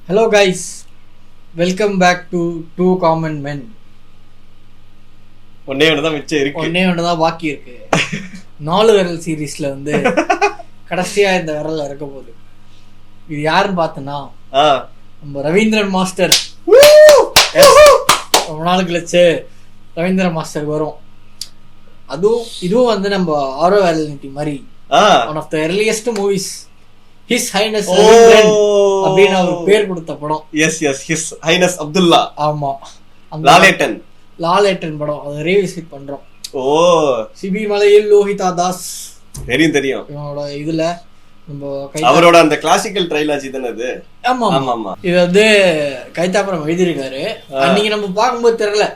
Hello guys, welcome back to Two Common Men. ஒன்னே ஒண்ணுதான் மிச்சம் இருக்கு. ஒன்னே ஒண்ணுதான் பாக்கி இருக்கு. 4 விரல் சீரீஸ்ல வந்து கடைசியா இந்த விரல்ல இருக்க போகுது. இது யாருன்னு பார்த்தனா நம்ம ரவீந்திரன் மாஸ்டர். ரொம்ப நாள் கழிச்சு ரவீந்திரன் மாஸ்டர் வரும். இதுவும் வந்து நம்ம ஆரோ வேலனிட்டி மாதிரி one of the earliest movies. His Highness Ravindran அப்படின்னு அவர் பேர் கொடுத்த படம். Yes His Highness Abdullah. ஆமா, லாலேட்டன் படம். அதை ரீவிசிட் பண்றோம். சிபி மலையில் லோஹிதா தாஸ் தெரியும் இவனோட இதுல நம்ம அவரோட அந்த கிளாசிக்கல் ட்ரைலாஜி தானே இது. ஆமா ஆமா, இது வந்து கைத்தாப்புறம் எழுதியிருக்காரு. அன்னைக்கு நம்ம பார்க்கும்போது தெரியல,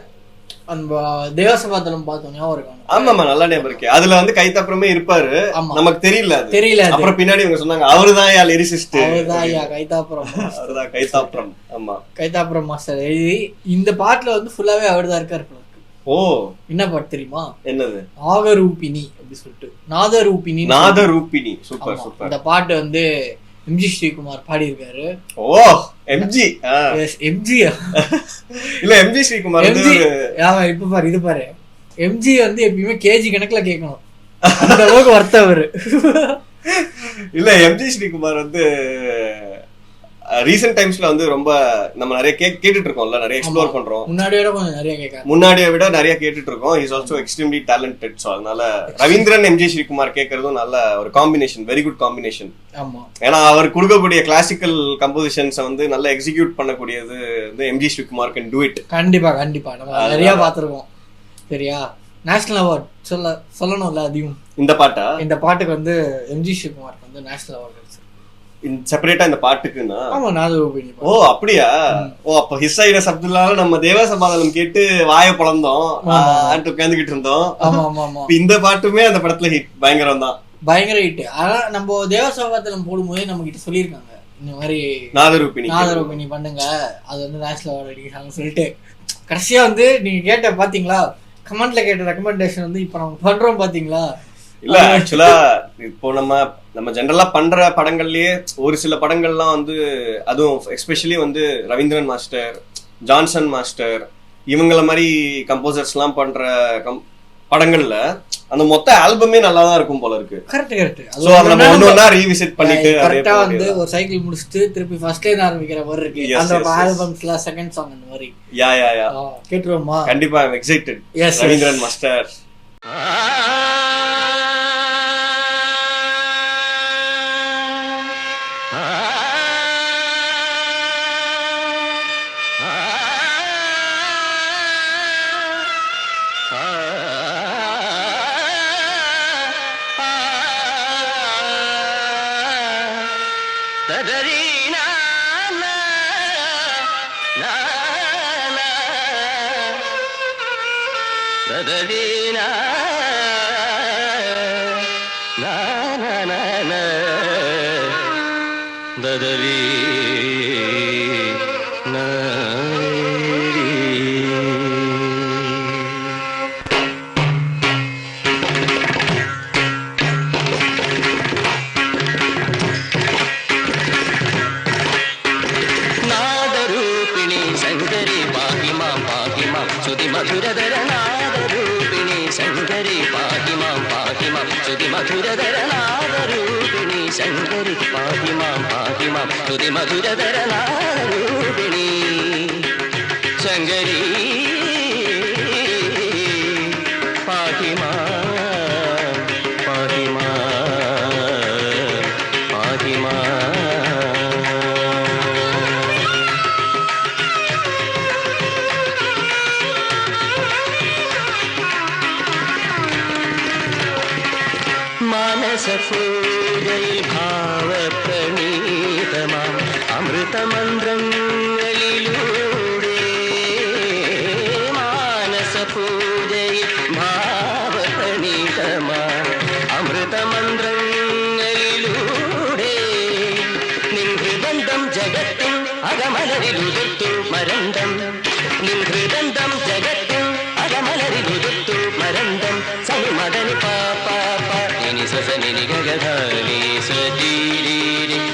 அந்த தேவசபாத்தலம் பார்த்தோம் இருக்கும். ஆமாமா, நல்லா ஞாபகம் இருக்கு. அதுல வந்து கைத்தாப்புறமே இருப்பாரு, நமக்கு தெரியல. அப்புறம் பின்னாடி இவங்க சொன்னாங்க அவருதான் யா லிரிசிஸ்ட், அவருதான் யா கைத்தாப்புறம், அவர்தான் கைத்தாப்புறம். ஆமா, கைத்தாப்புறம் மாஸ்டர் எழுதி இந்த பாட்டுல வந்து ஃபுல்லாவே அவர்தான் இருக்காரு. என்ன பாட்டு தெரியுமா? என்னது? நாகரூபிணி அப்படி சொல்லிட்டு, நாதரூபிணி. Super super. இந்த பாட்டு வந்து எம்ஜி ஸ்ரீகுமார் பாடி இருக்காரு. எம்ஜி இல்ல எம்ஜி ஸ்ரீகுமார் இப்ப பாரு, இது பாரு, எம்ஜி வந்து எப்பயுமே கேஜி கணக்குல கேட்கணும், அந்த அளவுக்கு வர்த்தவர். இல்ல எம்ஜி ஸ்ரீகுமார் வந்து ரீசெண்ட் டைம்ஸ்ல வந்து ரொம்ப நம்ம நிறைய கேட்டுட்டு இருக்கோம்ல, நிறைய எக்ஸ்ப்ளோர் பண்றோம். முன்னாடியை விட நிறைய கேட்டுட்டு இருக்கோம். Is also extremely talented. So அதனால ரவீந்திரன் எம்ஜி ஸ்ரீகுமார் கேட்கறதும் நல்ல ஒரு காம்பினேஷன், வெரி குட் காம்பினேஷன். ஏன்னா அவர் கொடுக்கக்கூடிய கிளாசிக்கல் கம்போசிஷன்ஸ் வந்து நல்லா எக்ஸிக்யூட் பண்ணக்கூடியது வந்து MG Sreekumar can do it. கண்டிப்பா நம்ம நிறைய பாத்துருக்கோம். சரியா, நேஷனல் அவார்ட் சொல்லணும்ல அதையும். இந்த பாட்டுக்கு வந்து எம்ஜி ஸ்ரீகுமாருக்கு வந்து நேஷனல் அவார்ட் செப்பரேட்டா இந்த பாட்டுக்குன்னா. அப்படியா? அப்ப ஹிஸ் ஹைனஸ் அப்துல்லால நம்ம தேவசபாதலம் கேட்டு வாய பொளந்தோம், உட்காந்துக்கிட்டு இருந்தோம். இந்த பாட்டுமே அந்த படத்துல ஹிட், பயங்கர ஹிட். ஆனா நம்ம தேவசபாதலம் போடும்போதே நம்ம கிட்ட சொல்லியிருக்காங்க, இந்த மாதிரி நாதரூபிணி பண்ணுங்க, அது வந்து நேஷனல் அவார்டு அடிக்கிறாங்கன்னு சொல்லிட்டு. கடைசியா வந்து நீங்க கேட்ட பாத்தீங்களா, கமெண்ட்ல கேட்ட ரெக்கமெண்டேஷன் வந்து இப்ப நம்ம பண்றோம் பாத்தீங்களா? இல்ல ஆக்சுவலா இப்போ நம்ம ஜெனரலா பண்ற படங்கள்லயே ஒரு சில படங்கள்லாம் வந்து, அதுவும் எஸ்பெஷலி வந்து ரவீந்திரன் மாஸ்டர், ஜான்சன் மாஸ்டர், இவங்கள மாதிரி கம்போசர்ஸ் எல்லாம் பண்ற படங்கள்ல அந்த மொத்த ஆல்பமே நல்லா தான் இருக்கும் போல இருக்கு. கரெக்ட். சோ அத நம்ம ஒவ்வொண்ணா ரீவிசிட் பண்ணிட்டு கரெக்ட்டா வந்து ஒரு சைக்கிள் முடிச்சிட்டு திருப்பி ஃபர்ஸ்ட் லைன் ஆரம்பிக்கிற மாதிரி இருக்கு. அந்த ஆல்பம்ஸ்ல செகண்ட் சாங் அந்த மாதிரி. யா கேட்றோமா? கண்டிப்பா, ஐ அம் எக்ஸைட்டட். ரவீந்திரன் மாஸ்டர்.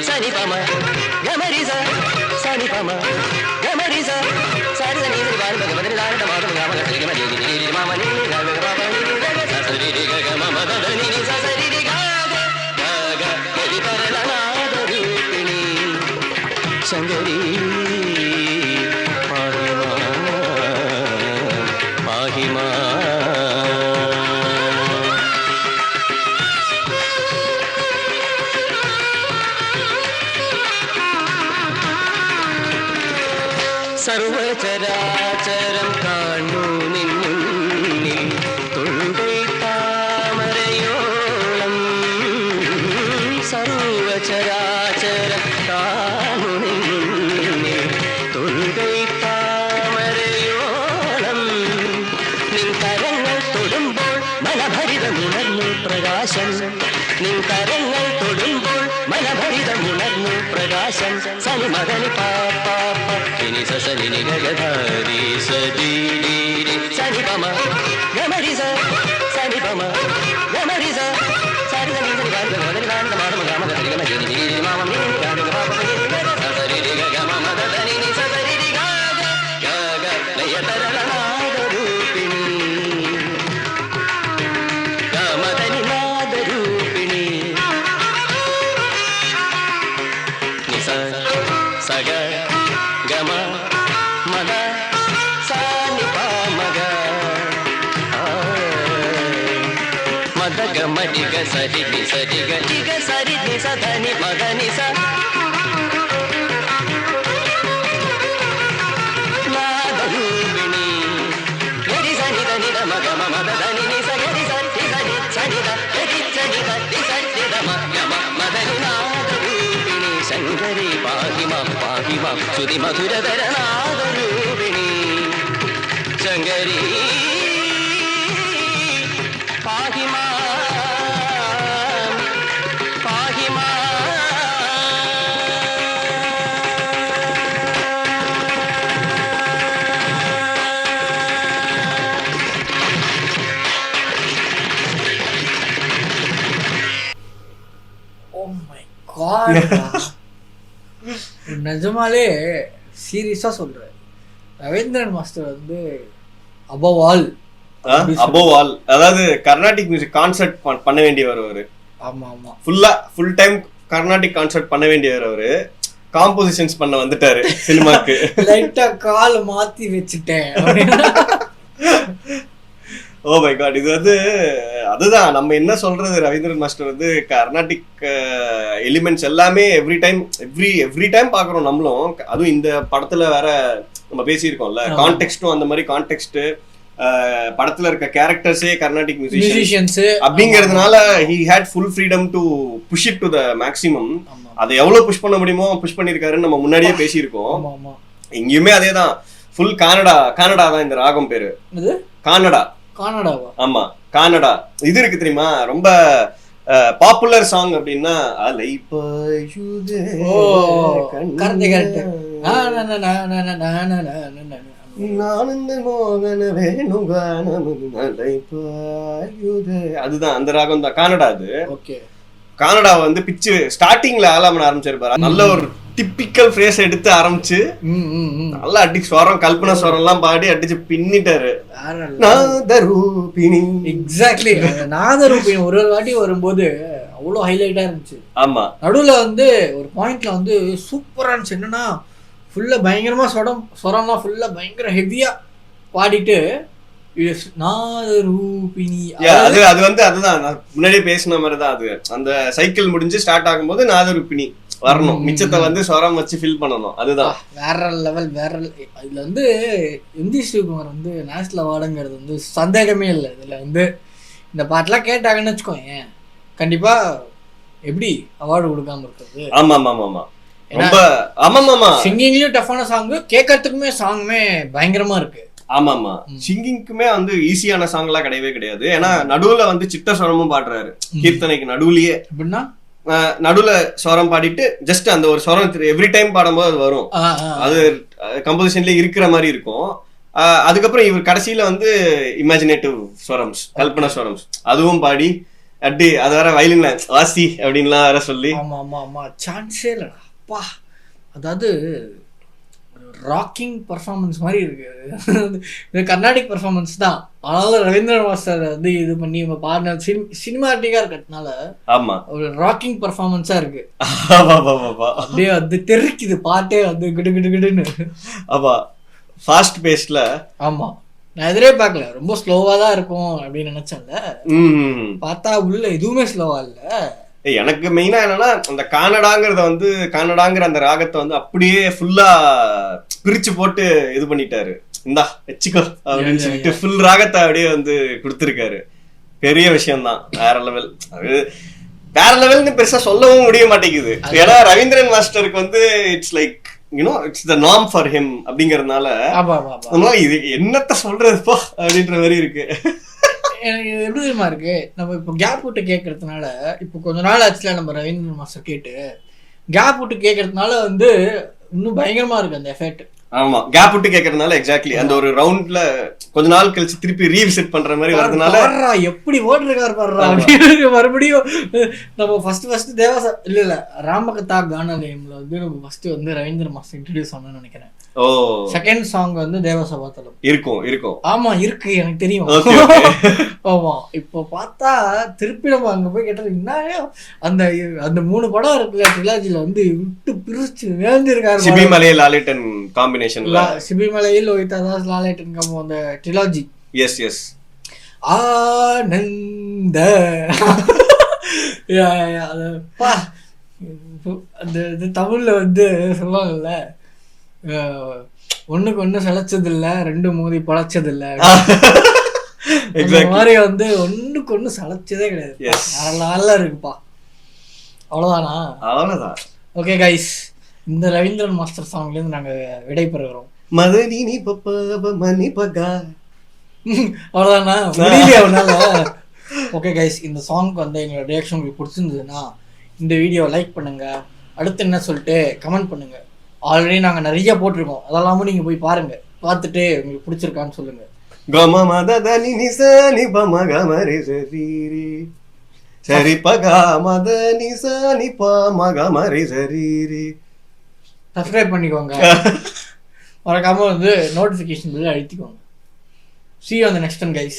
சனி பம கமரிச சனி சங்கரி பாகிமா സർവചരാചരം കാണൂ നിന്നിൽ തുണ്ടൈ താമരയോളം സർവചരാചരം കാണൂ നിന്നിൽ തുണ്ടൈ താമരയോളം നിൻ കരങ്ങൾ തൊടുമ്പോൾ മനഭരിതമുണർന്നു പ്രകാശം നിൻ കരങ്ങൾ തൊടുമ്പോൾ മനഭരിതമുണർന്നു പ്രകാശം സനി മകനി പാപ്പ ഇനി സനി നിഗധാരി സരി സനി പമ ഗമരി സനി പമ ഗമരി സരി സനി സനി ഗാന ഗമരി ഗാന മാമ ഗാമ ഗരി ഗമ ജനി ജനി മാമ നി ഗാന ഗമ സരി ഗമ മദ ധനി നി സരി ഗാഗ ഗാഗ ലയതരനാദ രൂപിണി ഗമദനി നാദ രൂപിണി നിസ സഗ ഗമ മദ സാനി പാമഗ മദ ഗമ ഡിഗ സരി നി സരി ഗ ഡിഗ സരി നി സധനി മദ നി സ നാദ രൂപിണി ഗരി സനി ധനി ധ മഗ മദ ധനി നി സ ഗരി സരി സനി സനി ധ ഗരി സനി ധ നി സരി ധ മ ഗമ മദ നി നാദ രൂപിണി ശങ്കരി പാഹിമാം പാഹിമാം ശ്രുതി മധുരധരനാദ രൂപിണി ശങ്കരി പാഹിമാം പാഹിമാം Oh my god. நிஜமாலே சீரியஸா சொல்றேன், ரவீந்திரன் மாஸ்டர் வந்து above all, அதாவது கர்நாடிக் மியூசிக் கான்சர்ட் பண்ண வேண்டியவர் அவரு. ஆமா ஆமா, ஃபுல் டைம் கர்நாடிக் கான்சர்ட் பண்ண வேண்டியவர் அவரு. காம்போசிஷன்ஸ் பண்ண வந்துட்டாரு சினிமாக்கு. லைட்டா கால் மாத்தி வச்சுட்டேன். ஓ மை காட், இது வந்து அதுதான் நம்ம என்ன சொல்றது, ரவீந்திரன் மாஸ்டர் வந்து கர்நாடிக் எலிமெண்ட்ஸ் எல்லாமே எவ்ரி டைம் பாக்குறோம் நம்மளும். அதுவும் இந்த படத்துல வேற நம்ம பேசியிருக்கோம்ல, கான்டெக்ஸ்டும் அந்த மாதிரி கான்டெக்ஸ்ட், படத்துல இருக்க கேரக்டர்ஸே கர்நாடிக் மியூசிஷியன்ஸ் அப்படிங்கிறதுனால he had full freedom to push it to the maximum. அதை எவ்வளவு புஷ் பண்ண முடியுமோ புஷ் பண்ணிருக்காருன்னு நம்ம முன்னாடியே பேசியிருக்கோம். இங்கேயுமே அதேதான், ஃபுல் கானடா தான் இந்த ராகம் பேரு. கானடாவா? ஆமா, கானடா. இது இருக்கு தெரியுமா, ரொம்ப பாப்புலர் சாங் அப்படின்னா அலை பாயுதே அதுதான் அந்த ராகம் தான், கானடா. அது கானடா வந்து பிச்சு ஸ்டார்டிங்ல ஆலாமன ஆரம்பிச்சிருப்பாரு. நல்ல ஒரு டிப்பிக்கல் ஃப்ரேஸ் எடுத்து ஆரம்பிச்சு நல்லா அடி ஸ்வரம், கல்பனா ஸ்வரம் எல்லாம் பாடி அடிச்சு பின்னிட்டாரு. நாதரூபிணி, எக்ஸாக்ட்லி. நாதரூபிணி ஒரு வாட்டி வரும்போது அவ்வளவு ஹைலைட்டா இருந்துச்சு. ஆமா, நடுவுல வந்து ஒரு பாயிண்ட்ல வந்து சூப்பரா இருந்துச்சு. என்னன்னா ஃபுல்லா பயங்கரமா ஸ்வரம்லாம் ஃபுல்லா பயங்கர ஹெவியா பாடிட்டு நாதரூபிணி. அது வந்து அதுதான் நான் முன்னாடியே பேசின மாதிரிதான். அது அந்த சைக்கிள் முடிஞ்சு ஸ்டார்ட் ஆகும்போது நாதரூபிணி வரணும், மிச்சத்தை வந்து ஸ்வரம் வச்சு ஃபில் பண்ணணும். அதுதான் வேற லெவல். இதுல வந்து எம்ஜி ஸ்ரீகுமார் வந்து நேஷனல் அவார்டுங்கிறது வந்து சந்தேகமே இல்லை. இதுல வந்து இந்த பாட்டெல்லாம் கேட்டாங்கன்னு வச்சுக்கோங்க, கண்டிப்பா எப்படி அவார்டு கொடுக்காம இருக்கிறது. ஆமா, ரொம்ப சிங்கிங்லயும் டஃப்பான சாங், கேட்கறதுக்குமே சாங்குமே பயங்கரமா இருக்கு. ஆமா, சிங்கிங்க்குமே வந்து ஈஸியான சாங் எல்லாம் கிடையவே கிடையாது. ஏன்னா நடுவுல வந்து சிட்ட ஸ்வரமும் பாடுறாரு கீர்த்தனைக்கு நடுவுலயே. எப்படின்னா நடுவுல ஸ்வரம் பாடிட்டு ஜஸ்ட் அந்த ஒரு ஸ்வரம் எவ்ரி டைம் பாடும்போது அது வரும். அது கம்போசிஷன்ல இருக்கிற மாதிரி இருக்கும். அதுக்கப்புறம் இவர் கடைசியில வந்து இமேஜினேட்டிவ் ஸ்வரம்ஸ், கல்பனா ஸ்வரம்ஸ் அதுவும் பாடி அடி அது வேற வயலின்ல வாசி அப்படின்லாம் வேற சொல்லி. ஆமா சான்ஸே இல்லடா அப்பா. அதாவது ராக்கிங் பர்ஃபார்மன்ஸ் மாதிரி இருக்கு. இது கர்நாடிக் பர்ஃபார்மன்ஸ் தான், ஆனாலும் ரவீந்திரன் மாஸ்டர் வந்து இது பண்ணி இவங்க பாடின சினிமாட்டிக்கா இருக்கிறதுனால ஆமா ஒரு ராக்கிங் பர்ஃபார்மன்ஸா இருக்கு. அப்படியே வந்து தெரிக்குது பாட்டே வந்து கிடு கிடு கிடுன்னு. ஆமா ஃபாஸ்ட் பேஸ்ட்ல. ஆமா நான் எதிரே பார்க்கல, ரொம்ப ஸ்லோவா தான் இருக்கும் அப்படின்னு நினைச்சேன்ல, பார்த்தா உள்ள எதுவுமே ஸ்லோவா இல்ல. எனக்கு மெயினா என்னன்னா அந்த கானடாங்கிற அந்த ராகத்தை வந்து அப்படியே ஃபுல்லா பிரிச்சு போட்டு இது பண்ணிட்டாரு. இந்தா வச்சுக்கோ அப்படின்னு சொல்லிட்டு ஃபுல் ராகத்தை அப்படியே வந்து கொடுத்துருக்காரு. பெரிய விஷயம்தான், வேற லெவல். அது வேற லெவல்னு பெருசா சொல்லவும் முடிய மாட்டேங்குது. ஏன்னா ரவீந்திரன் மாஸ்டருக்கு வந்து it's like it's the norm for him அப்படிங்கறதுனால நம்மளால இது என்னத்த சொல்றதுப்பா அப்படின்ற மாதிரி இருக்கு. எனக்கு எப்படி தெரியுமா இருக்கு, நம்ம இப்போ கேப் விட்டு கேட்கறதுனால, இப்போ கொஞ்ச நாள் ஆச்சுல நம்ம ரவீந்திரன் மாஸ்டர் கேட்டு கேப் விட்டு கேட்கறதுனால வந்து இன்னும் பயங்கரமா இருக்கு அந்த எஃபெக்ட். ஆமா கேப் விட்டு கேட்கறதுனால எக்ஸாக்ட்லி அந்த ஒரு ரவுண்ட்ல கொஞ்ச நாள் கழிச்சு திருப்பி ரீவிசிட் பண்ற மாதிரி வரதுனால எப்படி ஓடுறாரு பாடுறா அப்படின்னு மறுபடியும் நம்ம ஃபர்ஸ்ட் தேவசா இல்ல ராமகதா கானாலயம்ல வந்து நம்ம ஃபர்ஸ்ட் வந்து ரவீந்திர மாஸ்டர் இன்ட்ரோடியூஸ் பண்ணணும்னு நினைக்கிறேன். ஓ செகண்ட் சாங் வந்து தேவசபாத்தலம் இருக்கும். ஆமா இருக்கு, எனக்கு தெரியும். ஆமா இப்போ பார்த்தா திருப்பி நம்ம அங்க போய் கேட்டது என்ன அந்த அந்த 3 படம் இருக்குல்ல ட்ரிலாஜில வந்து விட்டு பிரிச்சு வேந்திருக்காரு. சிபிமலையில் லாலேட்டன் காம்பினேஷன்ல, சிபிமலையில் ஒயிட்டாதாஸ் லாலேட்டன் காம்போ அந்த ட்ரிலாஜி. எஸ் ஆனந்த அந்த தமிழ்ல வந்து சொல்லுவாங்கல்ல, ஒண்ணுக்கு ஒண்ணு சளைச்சது இல்ல, 2 மோதி பழச்சது இல்ல, மாதிரி வந்து ஒண்ணுக்கு ஒண்ணு சளைச்சதே கிடையாது. நல்லா இருக்குப்பா. அவ்வளவுதான். ஓகே கைஸ், இந்த ரவீந்திரன் மாஸ்டர் சாங்ல இருந்து நாங்க விடை பெறுகிறோம். அவ்வளவுதானா, முடியலையா அவனால? ஓகே கைஸ், இந்த சாங்க்கு வந்து எங்களோட ரியாக்ஷன் உங்களுக்கு பிடிச்சிருந்ததுன்னா இந்த வீடியோ லைக் பண்ணுங்க, அடுத்து என்ன சொல்லிட்டு கமெண்ட் பண்ணுங்க. ஆல்ரெடி நாங்க நிறைய போட்டிருக்கோம், அதெல்லாமும் நீங்க போய் பாருங்க, பார்த்துட்டு உங்களுக்கு பிடிச்சிருக்கான்னு சொல்லுங்க. சப்ஸ்கிரைப் பண்ணிக்கோங்க, மறக்காம வந்து நோட்டிபிகேஷன் பில் அழுத்திக்கோங்க. See you on the next one guys.